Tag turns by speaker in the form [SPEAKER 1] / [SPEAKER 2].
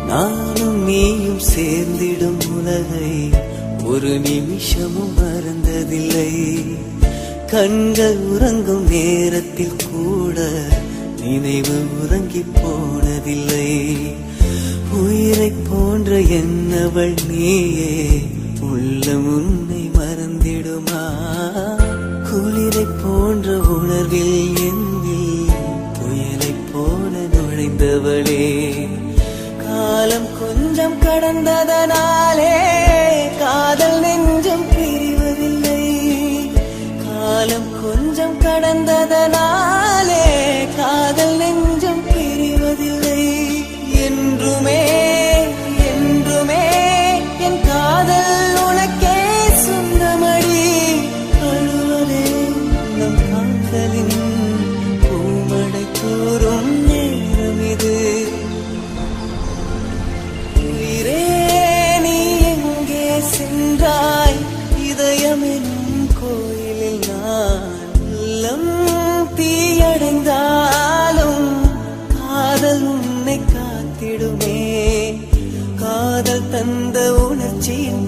[SPEAKER 1] நானும் நீயும் சேர்ந்திடும் உலகை ஒரு நிமிஷமும் மறந்ததில்லை. கண்கள் உறங்கும் நேரத்தில் கூட நினைவு உறங்கி போனதில்லை. உயிரை போன்ற என்னவள் நீயே, உள்ளம் உன்னை மறந்திடுமா? குளிரை போன்ற உணர்வில் என்னில் புயலை போல நுழைந்தவளே, காலம் கொஞ்சம் கடந்ததனாலே காதல் நெஞ்சம் பிரிவதில்லை. காலம் கொஞ்சம் கடந்ததனாலே காதல் நெஞ்சம் பிரிவதில்லை. என்றுமே என்றுமே என் காதல் உனக்கே சொந்தமடி. அழுவதே நம் காதலின் பூமடை தோறும் நேரம் இது. உயிரே நீ எங்கே சென்றாய்? இதயமெனும் கோயிலில் நான் உள்ளம் தீயடைந்தாலும் காதல் உன்னை காத்திடுமே. காதல் தந்த உணர்ச்சியின்